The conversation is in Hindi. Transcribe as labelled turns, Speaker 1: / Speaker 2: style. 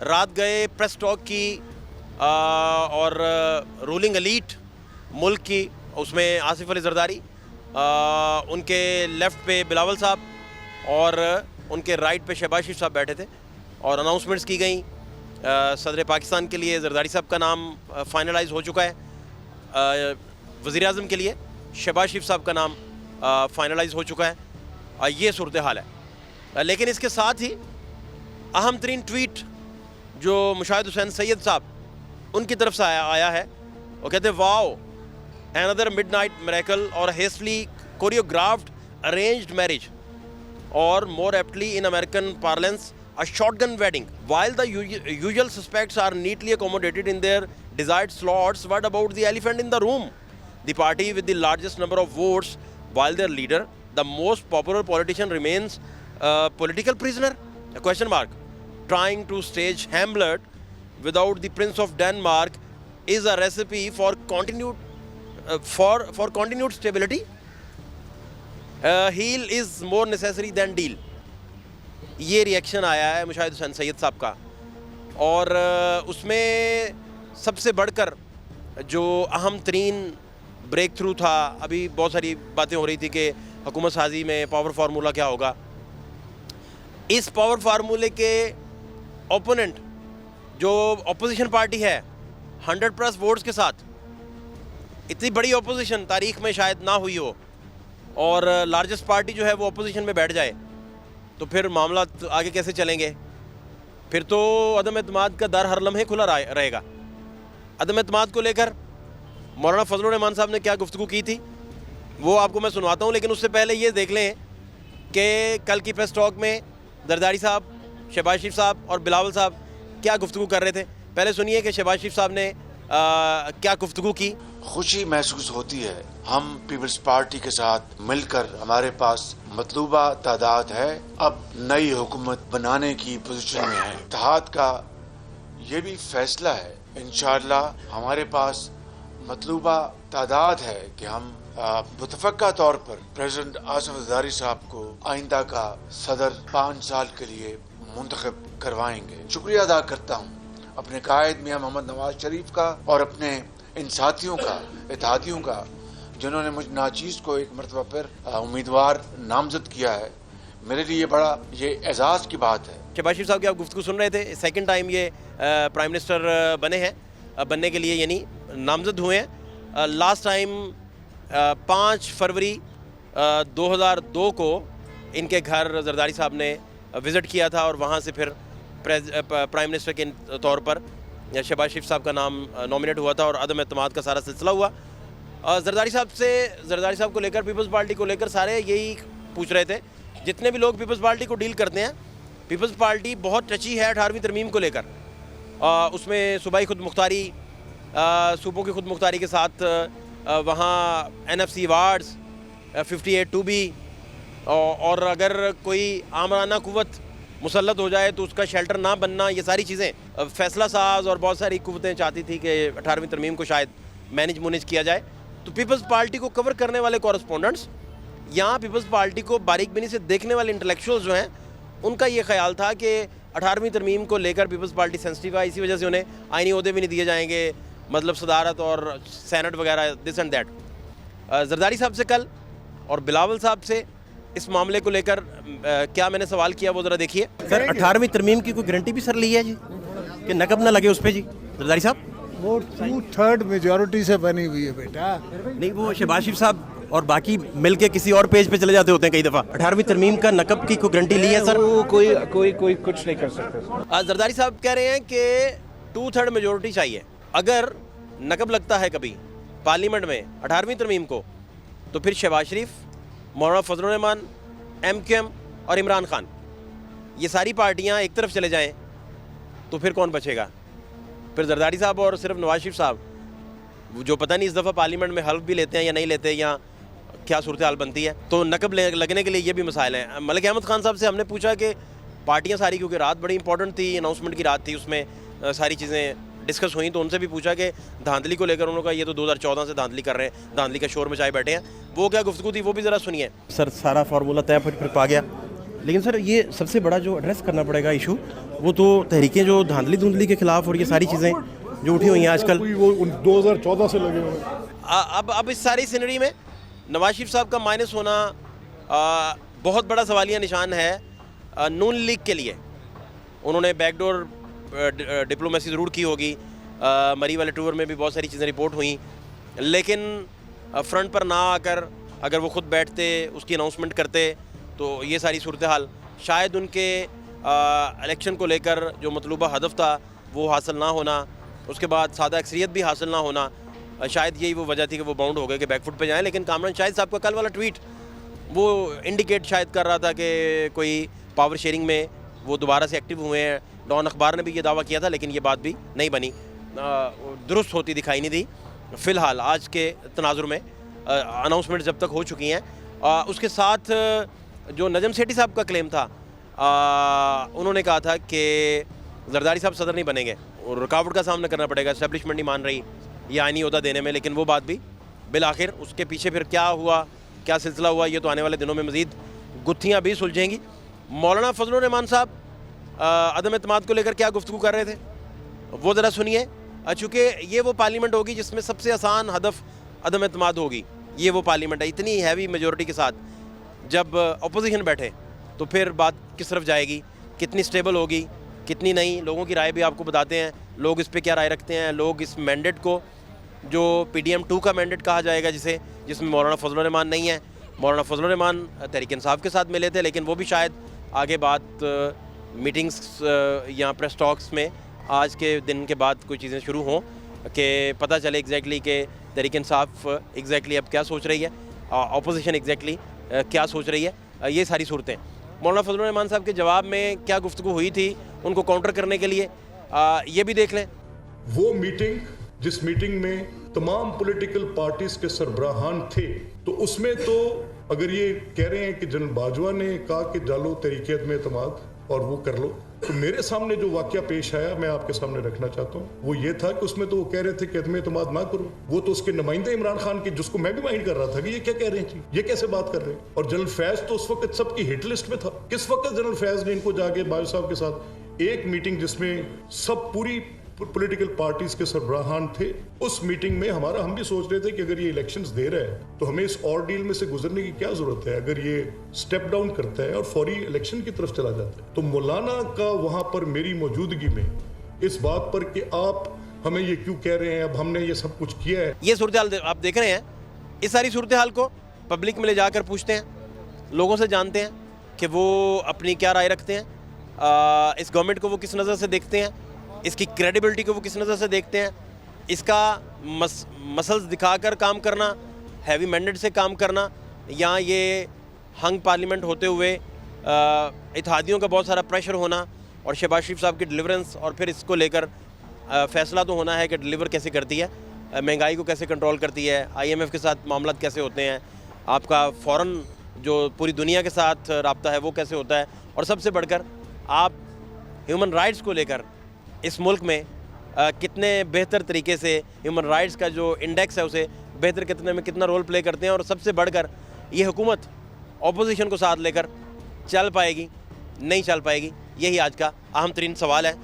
Speaker 1: रात गए प्रेस टॉक की और रूलिंग एलीट मुल्क की, उसमें आसिफ अली जरदारी, उनके लेफ़्ट पे बिलावल साहब और उनके राइट पे शहबाज शरीफ साहब बैठे थे और अनाउंसमेंट्स की गई। सदर पाकिस्तान के लिए जरदारी साहब का नाम फाइनलाइज हो चुका है, वज़ीर आज़म के लिए शहबाज शरीफ साहब का नाम फाइनलाइज हो चुका है। ये सूरत हाल है। लेकिन इसके साथ ही अहम तरीन ट्वीट जो मुशाहिद हुसैन सैयद साहब उनकी तरफ से आया है, वो कहते हैं wow another midnight miracle or hastily choreographed arranged marriage, or more aptly in American parlance a shotgun wedding. While the usual suspects are neatly accommodated in their desired slots, what about the elephant in the room? The party with the largest number of votes, while their leader, the most popular politician, remains a political prisoner? A question mark. Trying to stage Hamlet without the Prince of Denmark is a recipe for continued continued stability. Heal is more necessary than deal. ये रिएक्शन आया है मुशाहिद हुसैन सैयद साहब का, और उसमें सबसे बढ़कर जो अहम तरीन ब्रेक थ्रू था, अभी बहुत सारी बातें हो रही थी कि हुकूमत साजी में पावर फार्मूला क्या होगा। इस पावर फार्मूले के ओपोनेंट जो अपोजिशन पार्टी है 100+ वोट्स के साथ, इतनी बड़ी अपोजिशन तारीख में शायद ना हुई हो, और लार्जेस्ट पार्टी जो है वो अपोजिशन में बैठ जाए, तो फिर मामला आगे कैसे चलेंगे? फिर तो अदम एतमाद का दर हर लम्हे खुला रहेगा। अदम एतमाद को लेकर मौलाना फजलुर रहमान साहब ने क्या गुफ्तगू की थी वो आपको मैं सुनवाता हूँ, लेकिन उससे पहले ये देख लें कि कल की प्रेस टॉक में जरदारी साहब, शहबाज शरीफ साहब और बिलावल साहब क्या गुफ्तगू कर रहे थे। पहले सुनिए कि शहबाज शरीफ साहब ने क्या गुफ्तगू की।
Speaker 2: खुशी महसूस होती है, हम पीपल्स पार्टी के साथ मिलकर हमारे पास मतलूबा तादाद है, अब नई हुकूमत बनाने की पोजीशन में है। इत्तेहाद का ये भी फैसला है, इंशाअल्लाह हमारे पास मतलूबा तादाद है कि हम मुतफ़क्का तौर पर प्रेसिडेंट आसिफ जरदारी साहब को आइंदा का सदर 5 साल के लिए मुंतखब करवाएंगे। शुक्रिया अदा करता हूँ अपने कायद मियां मोहम्मद नवाज शरीफ का और अपने इन साथियों का, इत्तेहादियों का, जिन्होंने मुझ नाचीज़ को एक मरतबा फिर उम्मीदवार नामजद किया है। मेरे लिए बड़ा ये एजाज़ की बात है।
Speaker 1: शहबाज शरीफ साहब की आप गुफ्तगू सुन रहे थे, सेकंड टाइम ये प्राइम मिनिस्टर बने हैं, बनने के लिए यानी नामजद हुए हैं। लास्ट टाइम 5 फरवरी 2002 को इनके घर जरदारी साहब ने विज़िट किया था, और वहाँ से फिर प्राइम मिनिस्टर के तौर पर शहबाज शरीफ साहब का नाम नॉमिनेट हुआ था और अदम एतमाद का सारा सिलसिला हुआ। जरदारी साहब को लेकर, पीपल्स पार्टी को लेकर सारे यही पूछ रहे थे, जितने भी लोग पीपल्स पार्टी को डील करते हैं, पीपल्स पार्टी बहुत टची है 18वीं तरमीम को लेकर। उसमें सूबाई खुद मुख्तारी, सूबों की खुद मुख्तारी के साथ वहाँ NFC वार्ड्स 58(2)B, और अगर कोई आमराना कुव्वत मुसल्लत हो जाए तो उसका शेल्टर ना बनना, ये सारी चीज़ें फैसला साज और बहुत सारी कुव्वतें चाहती थी कि 18वीं तरमीम को शायद मैनेज किया जाए। तो पीपल्स पार्टी को कवर करने वाले कॉरेस्पोंडेंट्स, यहाँ पीपल्स पार्टी को बारीक बिनी से देखने वाले इंटेलेक्चुअल्स जो हैं, उनका ये ख्याल था कि 18वीं तरमीम को लेकर पीपल्स पार्टी सेंसिटिव है, इसी वजह से उन्हें आईनी ओहदे भी नहीं दिए जाएंगे, मतलब सदारत और सैनट वगैरह, दिस एंड दैट। जरदारी साहब से कल और बिलावल साहब से इस मामले को लेकर क्या मैंने सवाल किया वो ज़रा देखिए। सर 18वीं तरमीम की कोई गारंटी भी सर ली है जी कि नकब ना लगे उस पर जी? जरदारी साहब
Speaker 3: वो 2/3 मेजॉरिटी से बनी हुई है बेटा।
Speaker 1: नहीं, वो शहबाज शरीफ साहब और बाकी मिलके किसी और पेज पे चले जाते होते हैं कई दफ़ा। 18वीं तरमीम का नकब की कोई गारंटी ली है सर?
Speaker 3: वो कोई कुछ नहीं कर सकते।
Speaker 1: जरदारी साहब कह रहे हैं कि 2/3 मेजॉरिटी चाहिए। अगर नकब लगता है कभी पार्लियामेंट में 18वीं तरमीम को, तो फिर शहबाज शरीफ, मौलाना फजलुर रहमान, MQM और इमरान खान, ये सारी पार्टियां एक तरफ चले जाएं तो फिर कौन बचेगा? फिर जरदारी साहब और सिर्फ नवाज शरीफ साहब, जो पता नहीं इस दफ़ा पार्लियामेंट में हल्फ भी लेते हैं या नहीं लेते, या क्या सूरत हाल बनती है। तो नकब लगने के लिए ये भी मसाइल हैं। मलिक अहमद खान साहब से हमने पूछा कि पार्टियाँ सारी, क्योंकि रात बड़ी इंपॉर्टेंट थी, अनाउंसमेंट की रात थी, उसमें सारी चीज़ें डिस्कस हुई, तो उनसे भी पूछा कि धांधली को लेकर उन्होंने कहा ये तो 2014 से धांधली कर रहे हैं, धांधली का शोर मचाए बैठे हैं। वो क्या गुफ्तगू थी वो भी ज़रा सुनिए। सर सारा फार्मूला तय फिर पा गया,
Speaker 4: लेकिन सर ये सबसे बड़ा जो एड्रेस करना पड़ेगा इशू, वो तो तहरीकें जो धांधली धुंधली के खिलाफ और ये सारी चीज़ें जो उठी हुई हैं आजकल।
Speaker 5: वो 2014 से लगे हुए हैं।
Speaker 1: अब इस सारी सिनरी में नवाज शरीफ साहब का माइनस होना बहुत बड़ा सवालिया निशान है नून लीग के लिए। उन्होंने बैकडोर डिप्लोमेसी ज़रूर की होगी, मरी वाले टूर में भी बहुत सारी चीज़ें रिपोर्ट हुई, लेकिन फ्रंट पर ना आकर अगर वो खुद बैठते, उसकी अनाउंसमेंट करते, तो ये सारी सूरत हाल शायद उनके इलेक्शन को लेकर जो मतलूबा हदफ था वो हासिल ना होना, उसके बाद सादा अक्सरियत भी हासिल ना होना, शायद यही वो वजह थी कि वो बाउंड हो गए कि बैकफुट पे जाएं। लेकिन कामरान शाहिद साहब का कल वाला ट्वीट वो इंडिकेट शायद कर रहा था कि कोई पावर शेयरिंग में वो दोबारा से एक्टिव हुए हैं। डॉन अखबार ने भी ये दावा किया था, लेकिन ये बात भी नहीं बनी, दुरुस्त होती दिखाई नहीं दी। फ़िलहाल आज के तनाजुर में अनाउंसमेंट जब तक हो चुकी हैं, उसके साथ जो नजम सेठी साहब का क्लेम था, उन्होंने कहा था कि जरदारी साहब सदर नहीं बनेंगे और रुकावट का सामना करना पड़ेगा, एस्टेब्लिशमेंट नहीं मान रही या आईनी ओहदा देने में। लेकिन वो बात भी बिल आखिर उसके पीछे फिर क्या हुआ, क्या सिलसिला हुआ, ये तो आने वाले दिनों में मज़ीद गुत्थियाँ भी सुलझेंगी। मौलाना फजलुर रहमान साहब अदम एतमाद को लेकर क्या गुफ्तगू कर रहे थे वो ज़रा सुनिए, चूँकि ये वो पार्लियामेंट होगी जिसमें सबसे आसान हदफ अदम एतमाद होगी। ये वो पार्लियामेंट है, इतनी हैवी मेजॉरिटी के साथ जब अपोजिशन बैठे तो फिर बात किस तरफ जाएगी, कितनी स्टेबल होगी, कितनी नहीं। लोगों की राय भी आपको बताते हैं, लोग इस पे क्या राय रखते हैं। लोग इस मैंडेट को, जो PDM-2 का मैंडेट कहा जाएगा, जिसमें मौलाना फजलुर रहमान नहीं है, मौलाना फजलुर रहमान तहरीक इंसाफ के साथ मिले थे, लेकिन वो भी शायद आगे बात मीटिंग्स या प्रेस टॉक्स में आज के दिन के बाद कोई चीज़ें शुरू हों कि पता चले एग्जैक्टली कि तहरीक इंसाफ एग्जैक्टली अब क्या सोच रही है, अपोजिशन एग्जैक्टली क्या सोच रही है, ये सारी सूरतें। मौलाना फजलुर रहमान साहब के जवाब में क्या गुफ्तगू हुई थी उनको काउंटर करने के लिए, ये भी देख लें।
Speaker 5: वो मीटिंग जिस मीटिंग में तमाम पॉलिटिकल पार्टीज के सरबराहान थे, तो उसमें तो अगर ये कह रहे हैं कि जनरल बाजवा ने कहा कि डालो तहरीक अदम एतमाद और वो कर लो, तो मेरे सामने जो वाकया पेश आया मैं आपके सामने रखना चाहता हूँ। वो ये था कि उसमें तो वो कह रहे थे कि अदम एतमाद ना करो, वो तो उसके नुमाइंदे इमरान खान के, जिसको मैं भी माइंड कर रहा था कि ये क्या कह रहे हैं, ये कैसे बात कर रहे हैं। और जनरल फैज तो उस वक्त सबकी हिट लिस्ट में था। किस वक्त जनरल फैज ने इनको जाके बाजवा साहब के साथ एक मीटिंग जिसमें सब पूरी पॉलिटिकल पार्टीज के सरबराहान थे, उस मीटिंग में हम भी सोच रहे थे कि अगर ये इलेक्शंस दे रहा है तो हमें इस ऑर्डील में से गुजरने की क्या जरूरत है। अगर ये स्टेप डाउन करता है और फौरी इलेक्शन की तरफ चला जाता है, तो मौलाना का वहां पर मेरी मौजूदगी में इस बात पर कि आप हमें ये क्यों कह रहे हैं, अब हमने ये सब कुछ किया है।
Speaker 1: ये सूरत हाल आप देख रहे हैं, इस सारी सूरत हाल को पब्लिक में ले जाकर पूछते हैं, लोगों से जानते हैं कि वो अपनी क्या राय रखते हैं, इस गवर्नमेंट को वो किस नज़र से देखते हैं, इसकी क्रेडिबिलिटी को वो किस नज़र से देखते हैं, इसका मसल्स दिखाकर काम करना, हैवी मैंडेट से काम करना, या ये हंग पार्लियामेंट होते हुए इत्तेहादियों का बहुत सारा प्रेशर होना और शहबाज शरीफ साहब की डिलीवरेंस, और फिर इसको लेकर फ़ैसला तो होना है कि डिलीवर कैसे करती है, महंगाई को कैसे कंट्रोल करती है, IMF के साथ मामला कैसे होते हैं, आपका फ़ौरन जो पूरी दुनिया के साथ राब्ता है वो कैसे होता है, और सबसे बढ़कर आप ह्यूमन राइट्स को लेकर इस मुल्क में कितने बेहतर तरीके से ह्यूमन राइट्स का जो इंडेक्स है उसे बेहतर कितने में कितना रोल प्ले करते हैं, और सबसे बढ़कर ये हुकूमत अपोजिशन को साथ लेकर चल पाएगी, नहीं चल पाएगी, यही आज का अहम तरीन सवाल है।